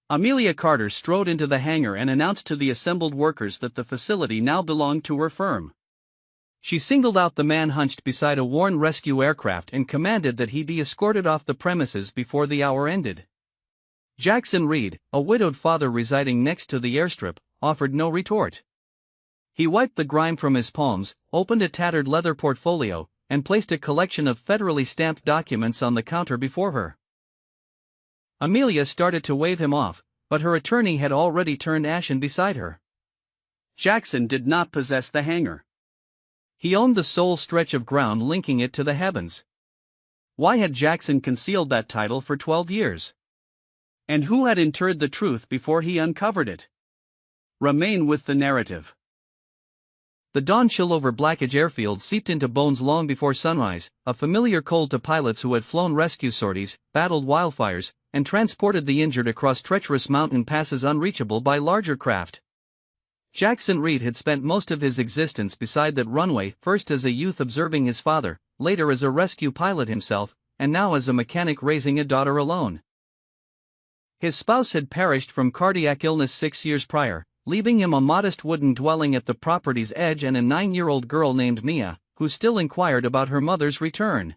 Amelia Carter strode into the hangar and announced to the assembled workers that the facility now belonged to her firm. She singled out the man hunched beside a worn rescue aircraft and commanded that he be escorted off the premises before the hour ended. Jackson Reed, a widowed father residing next to the airstrip, offered no retort. He wiped the grime from his palms, opened a tattered leather portfolio, and placed a collection of federally stamped documents on the counter before her. Amelia started to wave him off, but her attorney had already turned ashen beside her. Jackson did not possess the hangar. He owned the sole stretch of ground linking it to the heavens. Why had Jackson concealed that title for 12 years? And who had interred the truth before he uncovered it? Remain with the narrative. The dawn chill over Blackidge Airfield seeped into bones long before sunrise, a familiar cold to pilots who had flown rescue sorties, battled wildfires, and transported the injured across treacherous mountain passes unreachable by larger craft. Jackson Reed had spent most of his existence beside that runway, first as a youth observing his father, later as a rescue pilot himself, and now as a mechanic raising a daughter alone. His spouse had perished from cardiac illness 6 years prior, leaving him a modest wooden dwelling at the property's edge and a 9-year-old girl named Mia, who still inquired about her mother's return.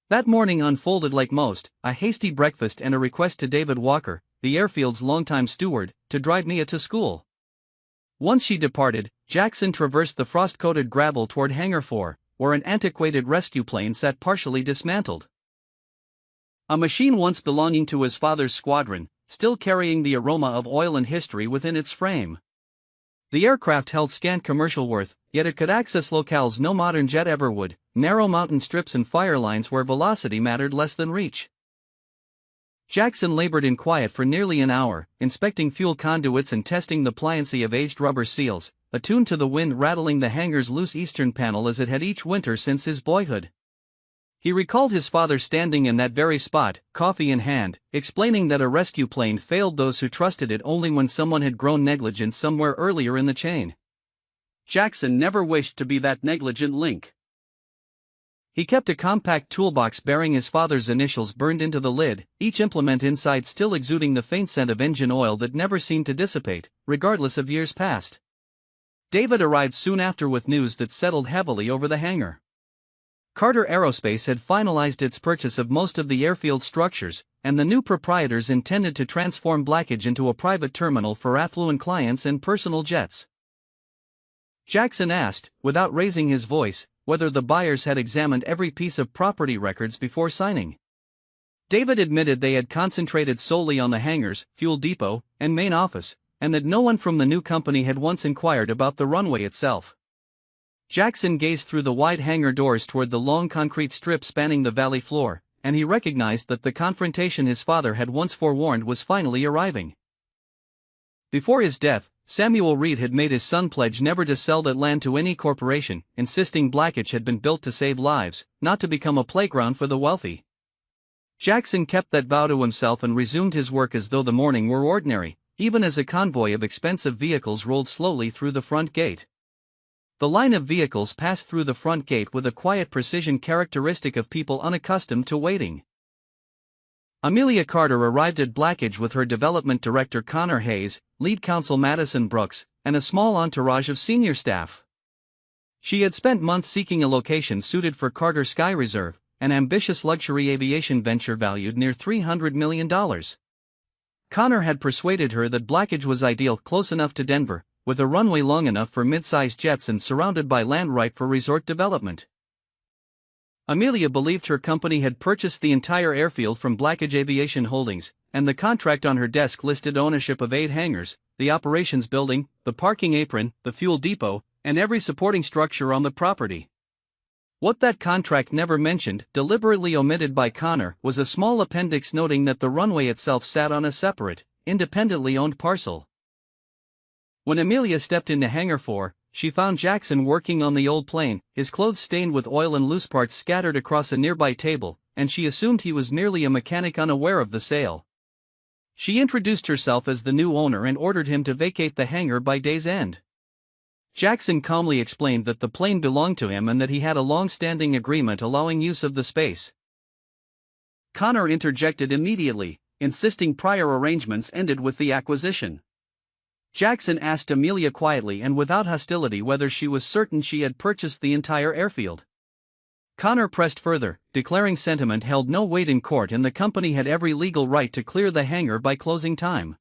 That morning unfolded like most, a hasty breakfast and a request to David Walker, the airfield's longtime steward, to drive Mia to school. Once she departed, Jackson traversed the frost-coated gravel toward Hangar 4, where an antiquated rescue plane sat partially dismantled. A machine once belonging to his father's squadron, still carrying the aroma of oil and history within its frame. The aircraft held scant commercial worth, yet it could access locales no modern jet ever would, narrow mountain strips and fire lines where velocity mattered less than reach. Jackson labored in quiet for nearly an hour, inspecting fuel conduits and testing the pliancy of aged rubber seals, attuned to the wind rattling the hangar's loose eastern panel as it had each winter since his boyhood. He recalled his father standing in that very spot, coffee in hand, explaining that a rescue plane failed those who trusted it only when someone had grown negligent somewhere earlier in the chain. Jackson never wished to be that negligent link. He kept a compact toolbox bearing his father's initials burned into the lid, each implement inside still exuding the faint scent of engine oil that never seemed to dissipate, regardless of years past. David arrived soon after with news that settled heavily over the hangar. Carter Aerospace had finalized its purchase of most of the airfield structures, and the new proprietors intended to transform Blackidge into a private terminal for affluent clients and personal jets. Jackson asked, without raising his voice, whether the buyers had examined every piece of property records before signing. David admitted they had concentrated solely on the hangars, fuel depot, and main office, and that no one from the new company had once inquired about the runway itself. Jackson gazed through the wide hangar doors toward the long concrete strip spanning the valley floor, and he recognized that the confrontation his father had once forewarned was finally arriving. Before his death, Samuel Reed had made his son pledge never to sell that land to any corporation, insisting Blackidge had been built to save lives, not to become a playground for the wealthy. Jackson kept that vow to himself and resumed his work as though the morning were ordinary, even as a convoy of expensive vehicles rolled slowly through the front gate. The line of vehicles passed through the front gate with a quiet precision characteristic of people unaccustomed to waiting. Amelia Carter arrived at Blackidge with her development director Connor Hayes, lead counsel Madison Brooks, and a small entourage of senior staff. She had spent months seeking a location suited for Carter Sky Reserve, an ambitious luxury aviation venture valued near $300 million. Connor had persuaded her that Blackidge was ideal, close enough to Denver, with a runway long enough for mid-sized jets and surrounded by land ripe for resort development. Amelia believed her company had purchased the entire airfield from Blackidge Aviation Holdings, and the contract on her desk listed ownership of 8 hangars, the operations building, the parking apron, the fuel depot, and every supporting structure on the property. What that contract never mentioned, deliberately omitted by Connor, was a small appendix noting that the runway itself sat on a separate, independently owned parcel. When Amelia stepped into Hangar 4, she found Jackson working on the old plane, his clothes stained with oil and loose parts scattered across a nearby table, and she assumed he was merely a mechanic unaware of the sale. She introduced herself as the new owner and ordered him to vacate the hangar by day's end. Jackson calmly explained that the plane belonged to him and that he had a long-standing agreement allowing use of the space. Connor interjected immediately, insisting prior arrangements ended with the acquisition. Jackson asked Amelia quietly and without hostility whether she was certain she had purchased the entire airfield. Connor pressed further, declaring sentiment held no weight in court and the company had every legal right to clear the hangar by closing time.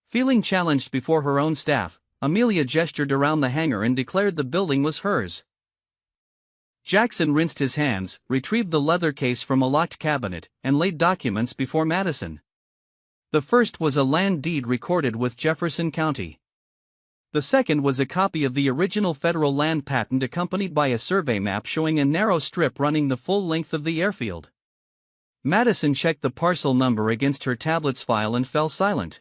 Feeling challenged before her own staff, Amelia gestured around the hangar and declared the building was hers. Jackson rinsed his hands, retrieved the leather case from a locked cabinet, and laid documents before Madison. The first was a land deed recorded with Jefferson County. The second was a copy of the original federal land patent accompanied by a survey map showing a narrow strip running the full length of the airfield. Madison checked the parcel number against her tablet's file and fell silent.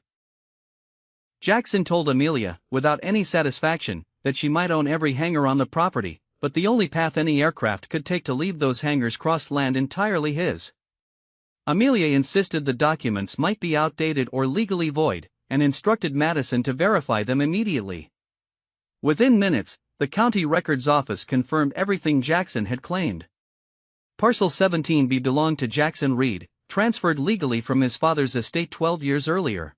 Jackson told Amelia, without any satisfaction, that she might own every hangar on the property, but the only path any aircraft could take to leave those hangars crossed land entirely his. Amelia insisted the documents might be outdated or legally void, and instructed Madison to verify them immediately. Within minutes, the county records office confirmed everything Jackson had claimed. Parcel 17B belonged to Jackson Reed, transferred legally from his father's estate 12 years earlier.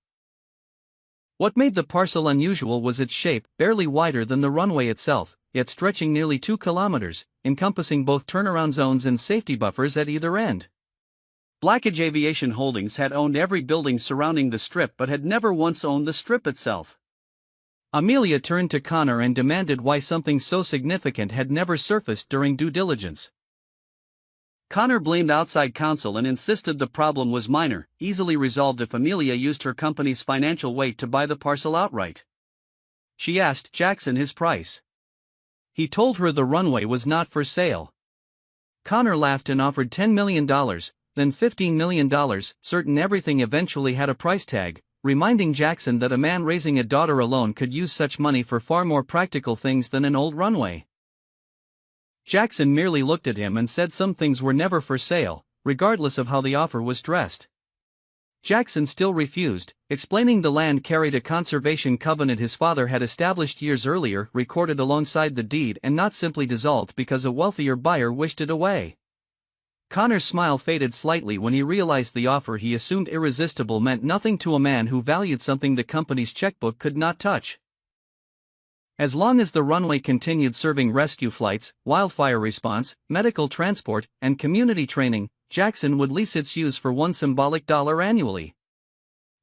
What made the parcel unusual was its shape, barely wider than the runway itself, yet stretching nearly 2 kilometers, encompassing both turnaround zones and safety buffers at either end. Blackidge Aviation Holdings had owned every building surrounding the strip but had never once owned the strip itself. Amelia turned to Connor and demanded why something so significant had never surfaced during due diligence. Connor blamed outside counsel and insisted the problem was minor, easily resolved if Amelia used her company's financial weight to buy the parcel outright. She asked Jackson his price. He told her the runway was not for sale. Connor laughed and offered $10 million, then $15 million, certain everything eventually had a price tag, reminding Jackson that a man raising a daughter alone could use such money for far more practical things than an old runway. Jackson merely looked at him and said some things were never for sale, regardless of how the offer was dressed. Jackson still refused, explaining the land carried a conservation covenant his father had established years earlier, recorded alongside the deed and not simply dissolved because a wealthier buyer wished it away. Connor's smile faded slightly when he realized the offer he assumed irresistible meant nothing to a man who valued something the company's checkbook could not touch. As long as the runway continued serving rescue flights, wildfire response, medical transport, and community training, Jackson would lease its use for one symbolic dollar annually.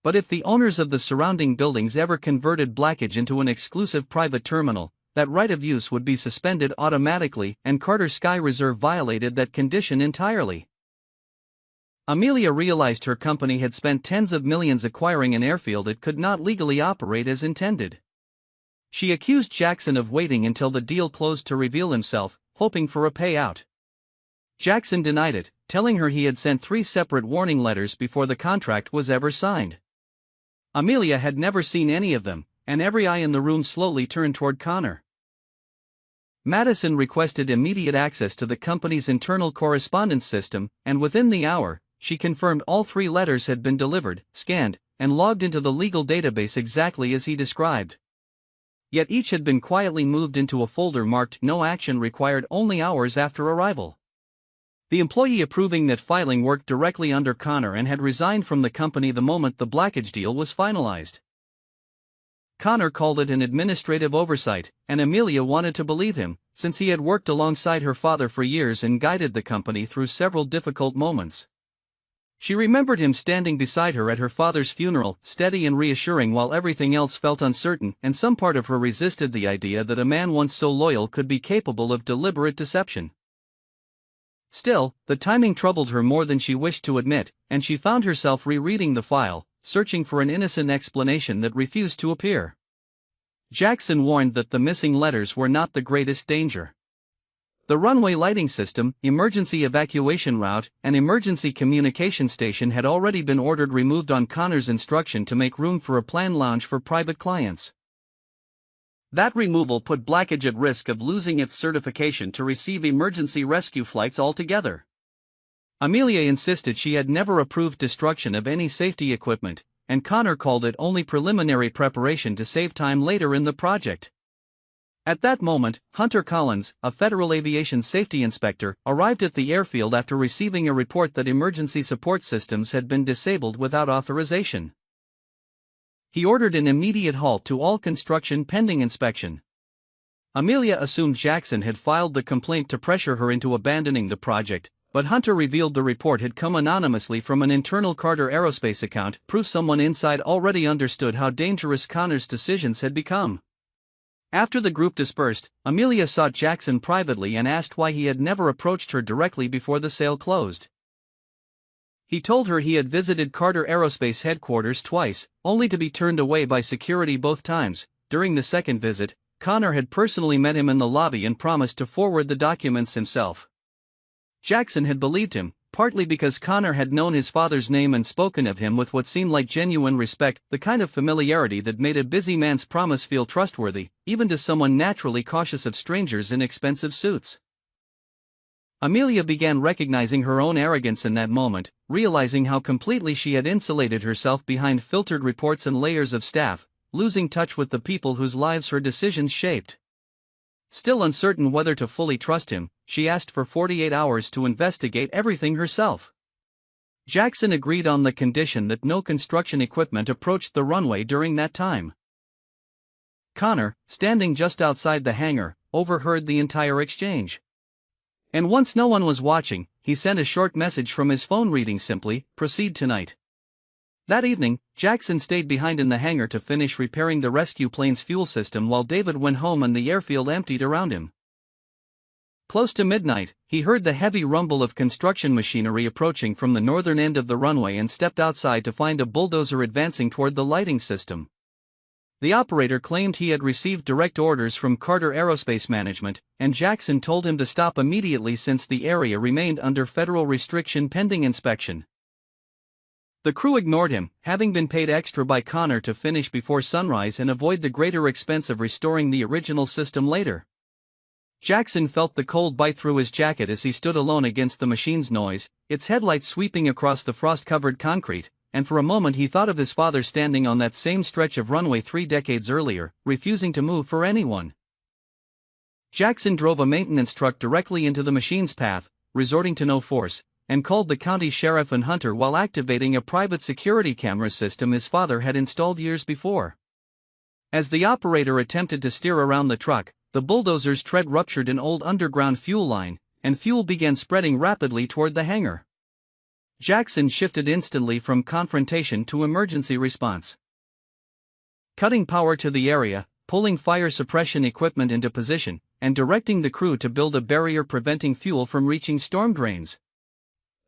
But if the owners of the surrounding buildings ever converted Blackidge into an exclusive private terminal, that right of use would be suspended automatically, and Carter Sky Reserve violated that condition entirely. Amelia realized her company had spent tens of millions acquiring an airfield it could not legally operate as intended. She accused Jackson of waiting until the deal closed to reveal himself, hoping for a payout. Jackson denied it, telling her he had sent 3 separate warning letters before the contract was ever signed. Amelia had never seen any of them, and every eye in the room slowly turned toward Connor. Madison requested immediate access to the company's internal correspondence system, and within the hour, she confirmed all 3 letters had been delivered, scanned, and logged into the legal database exactly as he described. Yet each had been quietly moved into a folder marked "No action required" only hours after arrival. The employee approving that filing worked directly under Connor and had resigned from the company the moment the Blackidge deal was finalized. Connor called it an administrative oversight, and Amelia wanted to believe him, since he had worked alongside her father for years and guided the company through several difficult moments. She remembered him standing beside her at her father's funeral, steady and reassuring while everything else felt uncertain, and some part of her resisted the idea that a man once so loyal could be capable of deliberate deception. Still, the timing troubled her more than she wished to admit, and she found herself rereading the file, searching for an innocent explanation that refused to appear. Jackson warned that the missing letters were not the greatest danger. The runway lighting system, emergency evacuation route, and emergency communication station had already been ordered removed on Connor's instruction to make room for a planned lounge for private clients. That removal put Blackidge at risk of losing its certification to receive emergency rescue flights altogether. Amelia insisted she had never approved destruction of any safety equipment, and Connor called it only preliminary preparation to save time later in the project. At that moment, Hunter Collins, a federal aviation safety inspector, arrived at the airfield after receiving a report that emergency support systems had been disabled without authorization. He ordered an immediate halt to all construction pending inspection. Amelia assumed Jackson had filed the complaint to pressure her into abandoning the project, but Hunter revealed the report had come anonymously from an internal Carter Aerospace account, proof someone inside already understood how dangerous Connor's decisions had become. After the group dispersed, Amelia sought Jackson privately and asked why he had never approached her directly before the sale closed. He told her he had visited Carter Aerospace headquarters twice, only to be turned away by security both times. During the second visit, Connor had personally met him in the lobby and promised to forward the documents himself. Jackson had believed him, partly because Connor had known his father's name and spoken of him with what seemed like genuine respect, the kind of familiarity that made a busy man's promise feel trustworthy, even to someone naturally cautious of strangers in expensive suits. Amelia began recognizing her own arrogance in that moment, realizing how completely she had insulated herself behind filtered reports and layers of staff, losing touch with the people whose lives her decisions shaped. Still uncertain whether to fully trust him, she asked for 48 hours to investigate everything herself. Jackson agreed on the condition that no construction equipment approached the runway during that time. Connor, standing just outside the hangar, overheard the entire exchange. And once no one was watching, he sent a short message from his phone reading simply, "Proceed tonight." That evening, Jackson stayed behind in the hangar to finish repairing the rescue plane's fuel system while David went home and the airfield emptied around him. Close to midnight, he heard the heavy rumble of construction machinery approaching from the northern end of the runway and stepped outside to find a bulldozer advancing toward the lighting system. The operator claimed he had received direct orders from Carter Aerospace Management, and Jackson told him to stop immediately since the area remained under federal restriction pending inspection. The crew ignored him, having been paid extra by Connor to finish before sunrise and avoid the greater expense of restoring the original system later. Jackson felt the cold bite through his jacket as he stood alone against the machine's noise, its headlights sweeping across the frost-covered concrete, and for a moment he thought of his father standing on that same stretch of runway 3 decades earlier, refusing to move for anyone. Jackson drove a maintenance truck directly into the machine's path, resorting to no force, and called the county sheriff and Hunter while activating a private security camera system his father had installed years before. As the operator attempted to steer around the truck, the bulldozer's tread ruptured an old underground fuel line, and fuel began spreading rapidly toward the hangar. Jackson shifted instantly from confrontation to emergency response. Cutting power to the area, pulling fire suppression equipment into position, and directing the crew to build a barrier preventing fuel from reaching storm drains.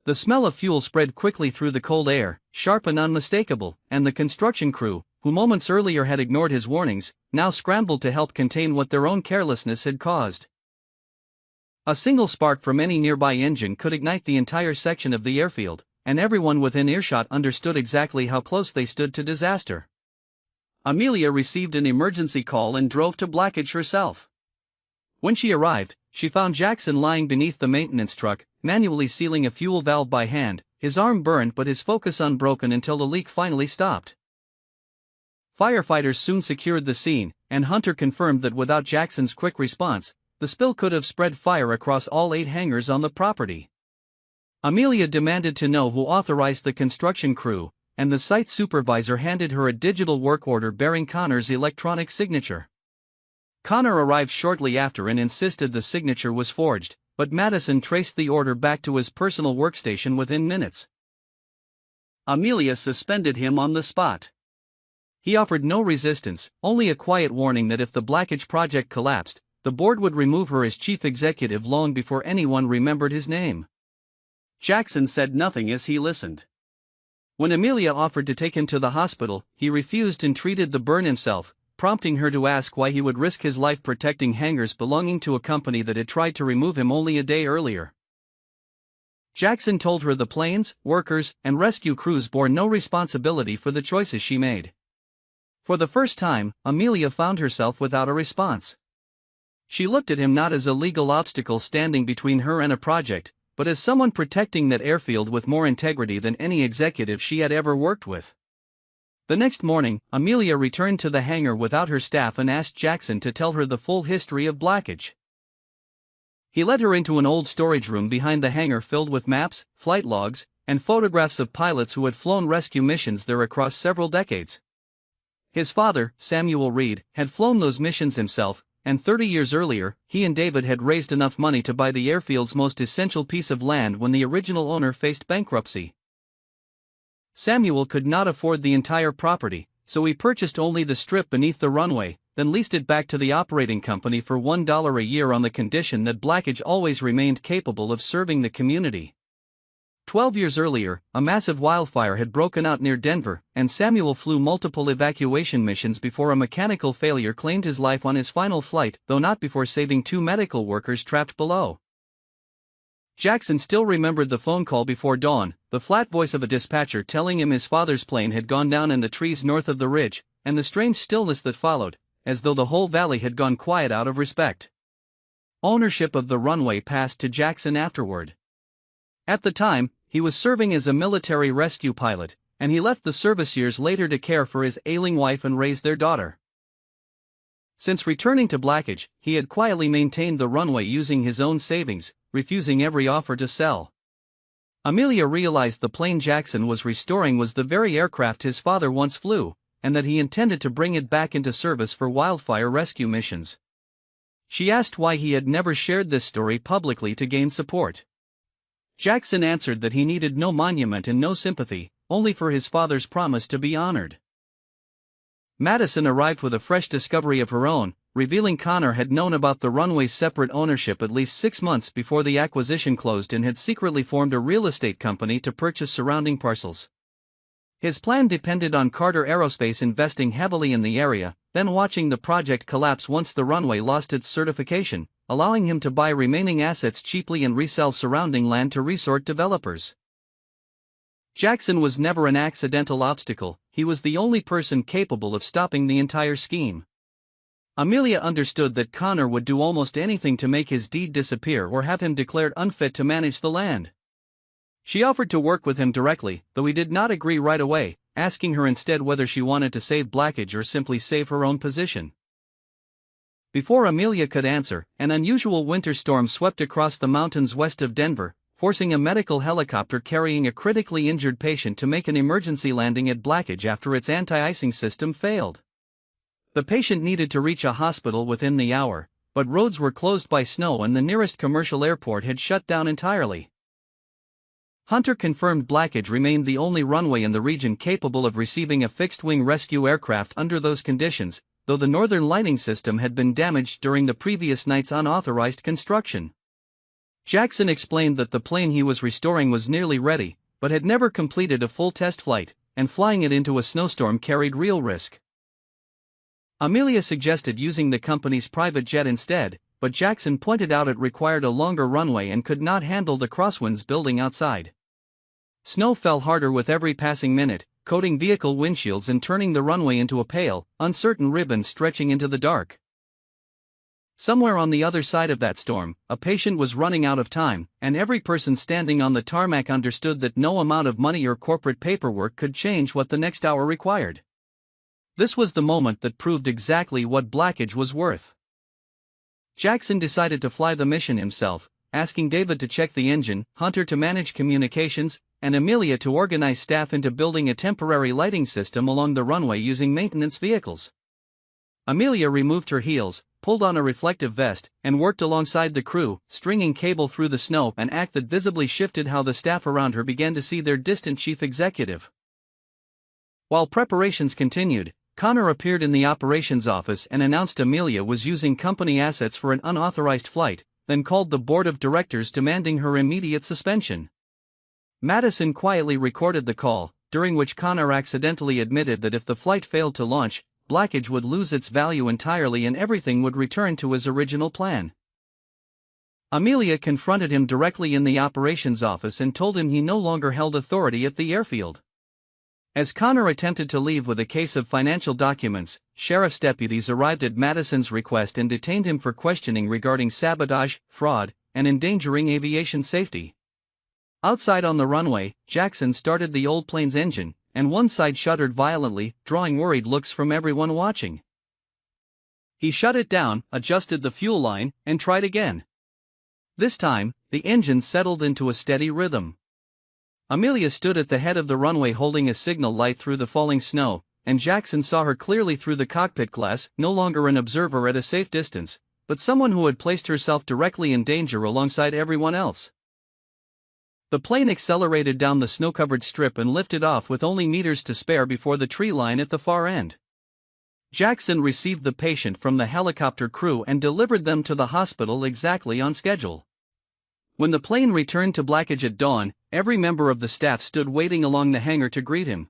The smell of fuel spread quickly through the cold air, sharp and unmistakable, and the construction crew, who moments earlier had ignored his warnings, now scrambled to help contain what their own carelessness had caused. A single spark from any nearby engine could ignite the entire section of the airfield, and everyone within earshot understood exactly how close they stood to disaster. Amelia received an emergency call and drove to Blackage herself. When she arrived, she found Jackson lying beneath the maintenance truck, manually sealing a fuel valve by hand, his arm burned but his focus unbroken until the leak finally stopped. Firefighters soon secured the scene, and Hunter confirmed that without Jackson's quick response, the spill could have spread fire across all 8 hangars on the property. Amelia demanded to know who authorized the construction crew, and the site supervisor handed her a digital work order bearing Connor's electronic signature. Connor arrived shortly after and insisted the signature was forged, but Madison traced the order back to his personal workstation within minutes. Amelia suspended him on the spot. He offered no resistance, only a quiet warning that if the Blackage project collapsed, the board would remove her as chief executive long before anyone remembered his name. Jackson said nothing as he listened. When Amelia offered to take him to the hospital, he refused and treated the burn himself, prompting her to ask why he would risk his life protecting hangars belonging to a company that had tried to remove him only a day earlier. Jackson told her the planes, workers, and rescue crews bore no responsibility for the choices she made. For the first time, Amelia found herself without a response. She looked at him not as a legal obstacle standing between her and a project, but as someone protecting that airfield with more integrity than any executive she had ever worked with. The next morning, Amelia returned to the hangar without her staff and asked Jackson to tell her the full history of Blackage. He led her into an old storage room behind the hangar filled with maps, flight logs, and photographs of pilots who had flown rescue missions there across several decades. His father, Samuel Reed, had flown those missions himself, and 30 years earlier, he and David had raised enough money to buy the airfield's most essential piece of land when the original owner faced bankruptcy. Samuel could not afford the entire property, so he purchased only the strip beneath the runway, then leased it back to the operating company for $1 a year on the condition that Blackage always remained capable of serving the community. 12 years earlier, a massive wildfire had broken out near Denver, and Samuel flew multiple evacuation missions before a mechanical failure claimed his life on his final flight, though not before saving 2 medical workers trapped below. Jackson still remembered the phone call before dawn, the flat voice of a dispatcher telling him his father's plane had gone down in the trees north of the ridge, and the strange stillness that followed, as though the whole valley had gone quiet out of respect. Ownership of the runway passed to Jackson afterward. At the time, he was serving as a military rescue pilot, and he left the service years later to care for his ailing wife and raise their daughter. Since returning to Blackage, he had quietly maintained the runway using his own savings, refusing every offer to sell. Amelia realized the plane Jackson was restoring was the very aircraft his father once flew, and that he intended to bring it back into service for wildfire rescue missions. She asked why he had never shared this story publicly to gain support. Jackson answered that he needed no monument and no sympathy, only for his father's promise to be honored. Madison arrived with a fresh discovery of her own, revealing Connor had known about the runway's separate ownership at least 6 months before the acquisition closed and had secretly formed a real estate company to purchase surrounding parcels. His plan depended on Carter Aerospace investing heavily in the area, then watching the project collapse once the runway lost its certification, allowing him to buy remaining assets cheaply and resell surrounding land to resort developers. Jackson was never an accidental obstacle, he was the only person capable of stopping the entire scheme. Amelia understood that Connor would do almost anything to make his deed disappear or have him declared unfit to manage the land. She offered to work with him directly, though he did not agree right away, asking her instead whether she wanted to save Blackage or simply save her own position. Before Amelia could answer, an unusual winter storm swept across the mountains west of Denver, forcing a medical helicopter carrying a critically injured patient to make an emergency landing at Blackage after its anti-icing system failed. The patient needed to reach a hospital within the hour, but roads were closed by snow and the nearest commercial airport had shut down entirely. Hunter confirmed Blackage remained the only runway in the region capable of receiving a fixed-wing rescue aircraft under those conditions, though the northern lighting system had been damaged during the previous night's unauthorized construction. Jackson explained that the plane he was restoring was nearly ready, but had never completed a full test flight, and flying it into a snowstorm carried real risk. Amelia suggested using the company's private jet instead, but Jackson pointed out it required a longer runway and could not handle the crosswinds building outside. Snow fell harder with every passing minute, coating vehicle windshields and turning the runway into a pale, uncertain ribbon stretching into the dark. Somewhere on the other side of that storm, a patient was running out of time, and every person standing on the tarmac understood that no amount of money or corporate paperwork could change what the next hour required. This was the moment that proved exactly what Blackage was worth. Jackson decided to fly the mission himself, asking David to check the engine, Hunter to manage communications, and Amelia to organize staff into building a temporary lighting system along the runway using maintenance vehicles. Amelia removed her heels, pulled on a reflective vest, and worked alongside the crew, stringing cable through the snow, an act that visibly shifted how the staff around her began to see their distant chief executive. While preparations continued, Connor appeared in the operations office and announced Amelia was using company assets for an unauthorized flight, then called the board of directors demanding her immediate suspension. Madison quietly recorded the call, during which Connor accidentally admitted that if the flight failed to launch, Blackage would lose its value entirely and everything would return to his original plan. Amelia confronted him directly in the operations office and told him he no longer held authority at the airfield. As Connor attempted to leave with a case of financial documents, sheriff's deputies arrived at Madison's request and detained him for questioning regarding sabotage, fraud, and endangering aviation safety. Outside on the runway, Jackson started the old plane's engine, and one side shuddered violently, drawing worried looks from everyone watching. He shut it down, adjusted the fuel line, and tried again. This time, the engine settled into a steady rhythm. Amelia stood at the head of the runway holding a signal light through the falling snow, and Jackson saw her clearly through the cockpit glass, no longer an observer at a safe distance, but someone who had placed herself directly in danger alongside everyone else. The plane accelerated down the snow-covered strip and lifted off with only meters to spare before the tree line at the far end. Jackson received the patient from the helicopter crew and delivered them to the hospital exactly on schedule. When the plane returned to Blackidge at dawn, every member of the staff stood waiting along the hangar to greet him.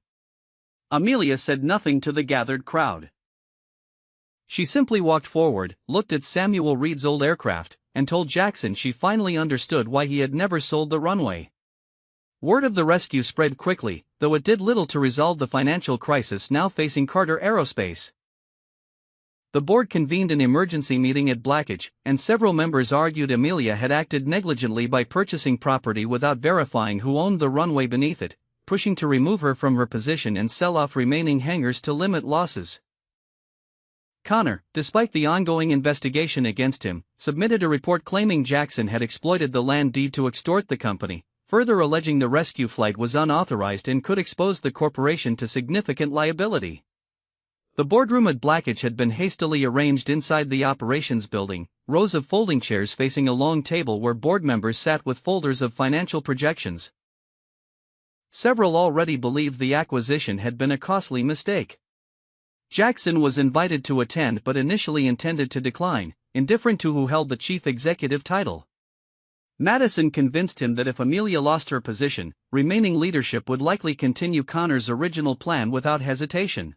Amelia said nothing to the gathered crowd. She simply walked forward, looked at Samuel Reed's old aircraft, and told Jackson she finally understood why he had never sold the Runway. Word of the rescue spread quickly, though it did little to resolve the financial crisis now facing Carter Aerospace. The board convened an emergency meeting at Blackidge, and several members argued Amelia had acted negligently by purchasing property without verifying who owned the runway beneath it, pushing to remove her from her position and sell off remaining hangars to limit losses. Connor, despite the ongoing investigation against him, submitted a report claiming Jackson had exploited the land deed to extort the company, further alleging the rescue flight was unauthorized and could expose the corporation to significant liability. The boardroom at Blackidge had been hastily arranged inside the operations building, rows of folding chairs facing a long table where board members sat with folders of financial projections. Several already believed the acquisition had been a costly mistake. Jackson was invited to attend but initially intended to decline, indifferent to who held the chief executive title. Madison convinced him that if Amelia lost her position, remaining leadership would likely continue Connor's original plan without hesitation.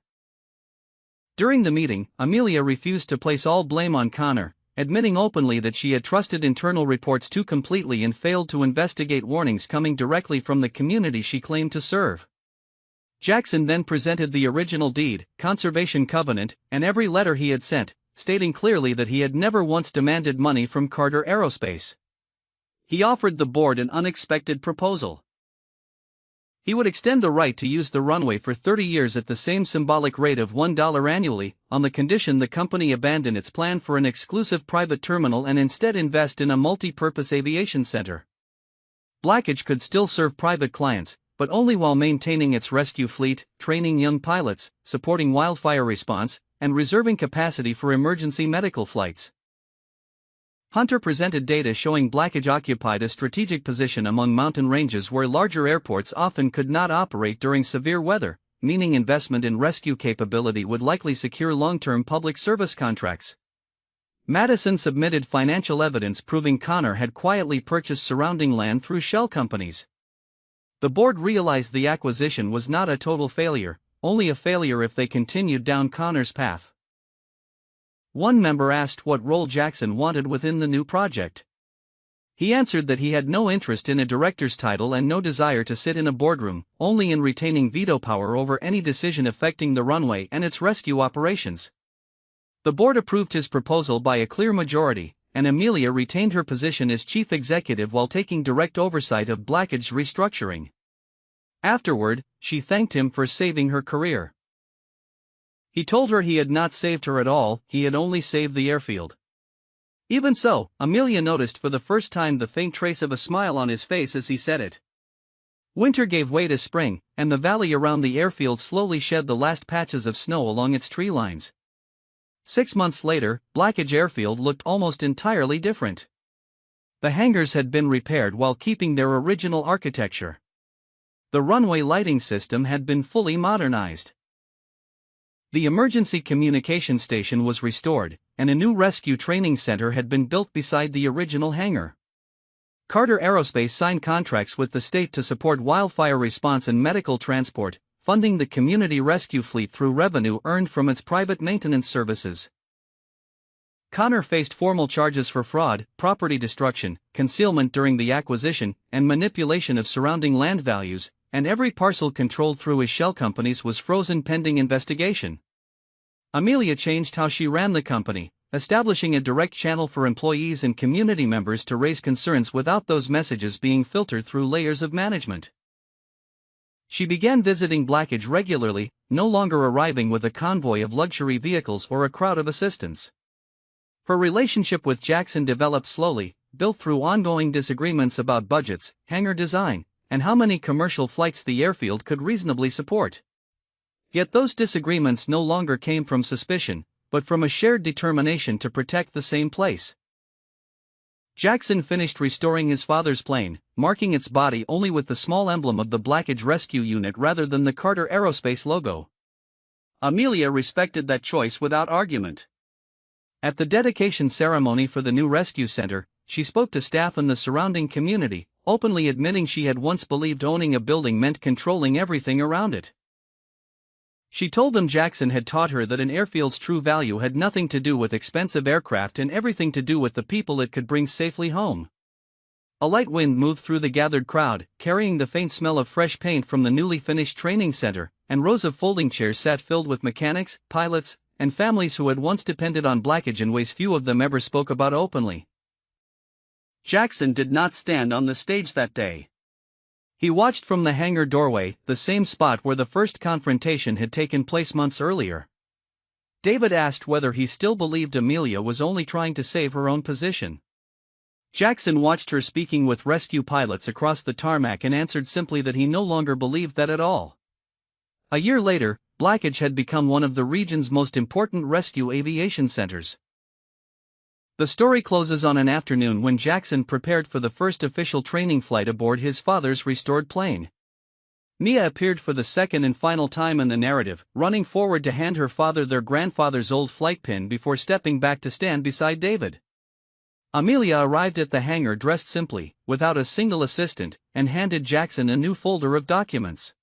During the meeting, Amelia refused to place all blame on Connor, admitting openly that she had trusted internal reports too completely and failed to investigate warnings coming directly from the community she claimed to serve. Jackson then presented the original deed, conservation covenant, and every letter he had sent, stating clearly that he had never once demanded money from Carter Aerospace. He offered the board an unexpected proposal. He would extend the right to use the runway for 30 years at the same symbolic rate of $1 annually, on the condition the company abandon its plan for an exclusive private terminal and instead invest in a multi-purpose aviation center. Blackidge could still serve private clients, but only while maintaining its rescue fleet, training young pilots, supporting wildfire response, and reserving capacity for emergency medical flights. Hunter presented data showing Blackidge occupied a strategic position among mountain ranges where larger airports often could not operate during severe weather, meaning investment in rescue capability would likely secure long-term public service contracts. Madison submitted financial evidence proving Connor had quietly purchased surrounding land through shell companies. The board realized the acquisition was not a total failure, only a failure if they continued down Connor's path. One member asked what role Jackson wanted within the new project. He answered that he had no interest in a director's title and no desire to sit in a boardroom, only in retaining veto power over any decision affecting the runway and its rescue operations. The board approved his proposal by a clear majority, and Amelia retained her position as chief executive while taking direct oversight of Blackidge's restructuring. Afterward, she thanked him for saving her career. He told her he had not saved her at all, he had only saved the airfield. Even so, Amelia noticed for the first time the faint trace of a smile on his face as he said it. Winter gave way to spring, and the valley around the airfield slowly shed the last patches of snow along its tree lines. 6 months later, Blackidge Airfield looked almost entirely different. The hangars had been repaired while keeping their original architecture. The runway lighting system had been fully modernized. The emergency communication station was restored, and a new rescue training center had been built beside the original hangar. Carter Aerospace signed contracts with the state to support wildfire response and medical transport, funding the community rescue fleet through revenue earned from its private maintenance services. Connor faced formal charges for fraud, property destruction, concealment during the acquisition, and manipulation of surrounding land values, and every parcel controlled through his shell companies was frozen pending investigation. Amelia changed how she ran the company, establishing a direct channel for employees and community members to raise concerns without those messages being filtered through layers of management. She began visiting Blackage regularly, no longer arriving with a convoy of luxury vehicles or a crowd of assistants. Her relationship with Jackson developed slowly, built through ongoing disagreements about budgets, hangar design, and how many commercial flights the airfield could reasonably support. Yet those disagreements no longer came from suspicion, but from a shared determination to protect the same place. Jackson finished restoring his father's plane, marking its body only with the small emblem of the Blackage Rescue Unit rather than the Carter Aerospace logo. Amelia respected that choice without argument. At the dedication ceremony for the new rescue center, she spoke to staff and the surrounding community, openly admitting she had once believed owning a building meant controlling everything around it. She told them Jackson had taught her that an airfield's true value had nothing to do with expensive aircraft and everything to do with the people it could bring safely home. A light wind moved through the gathered crowd, carrying the faint smell of fresh paint from the newly finished training center, and rows of folding chairs sat filled with mechanics, pilots, and families who had once depended on Blackage in ways few of them ever spoke about openly. Jackson did not stand on the stage that day. He watched from the hangar doorway, the same spot where the first confrontation had taken place months earlier. David asked whether he still believed Amelia was only trying to save her own position. Jackson watched her speaking with rescue pilots across the tarmac and answered simply that he no longer believed that at all. A year later, Blackage had become one of the region's most important rescue aviation centers. The story closes on an afternoon when Jackson prepared for the first official training flight aboard his father's restored plane. Mia appeared for the second and final time in the narrative, running forward to hand her father their grandfather's old flight pin before stepping back to stand beside David. Amelia arrived at the hangar dressed simply, without a single assistant, and handed Jackson a new folder of documents.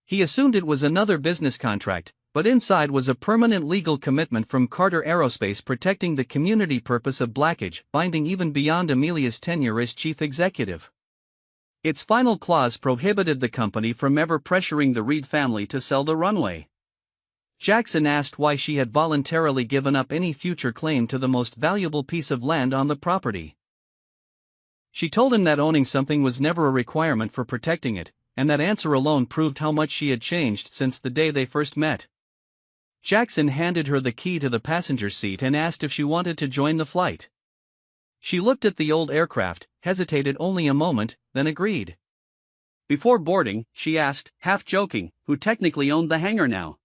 He assumed it was another business contract, but inside was a permanent legal commitment from Carter Aerospace protecting the community purpose of Blackage, binding even beyond Amelia's tenure as chief executive. Its final clause prohibited the company from ever pressuring the Reed family to sell the Runway. Jackson asked why she had voluntarily given up any future claim to the most valuable piece of land on the property. She told him that owning something was never a requirement for protecting it, and that answer alone proved how much she had changed since the day they first met. Jackson handed her the key to the passenger seat and asked if she wanted to join the flight. She looked at the old aircraft, hesitated only a moment, then agreed. Before boarding, she asked, half joking, who technically owned the hangar now.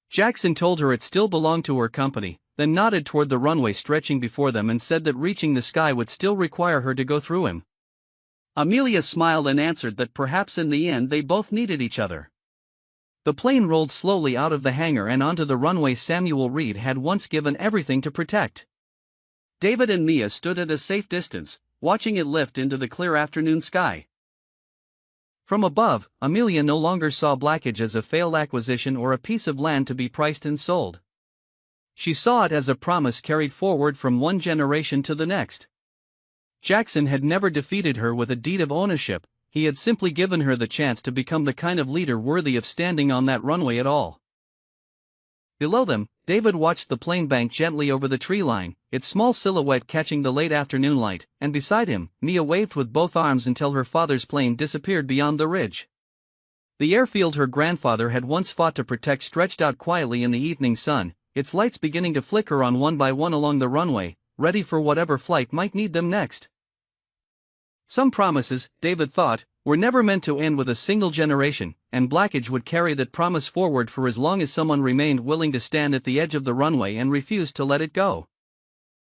Jackson told her it still belonged to her company, then nodded toward the runway stretching before them and said that reaching the sky would still require her to go through him. Amelia smiled and answered that perhaps in the end they both needed each other. The plane rolled slowly out of the hangar and onto the runway Samuel Reed had once given everything to protect. David and Mia stood at a safe distance, watching it lift into the clear afternoon sky. From above, Amelia no longer saw Blackage as a failed acquisition or a piece of land to be priced and sold. She saw it as a promise carried forward from one generation to the next. Jackson had never defeated her with a deed of ownership. He had simply given her the chance to become the kind of leader worthy of standing on that runway at all. Below them, David watched the plane bank gently over the tree line, its small silhouette catching the late afternoon light, and beside him, Mia waved with both arms until her father's plane disappeared beyond the ridge. The airfield her grandfather had once fought to protect stretched out quietly in the evening sun, its lights beginning to flicker on one by one along the runway, ready for whatever flight might need them next. Some promises, David thought, were never meant to end with a single generation, and Blackage would carry that promise forward for as long as someone remained willing to stand at the edge of the runway and refuse to let it go.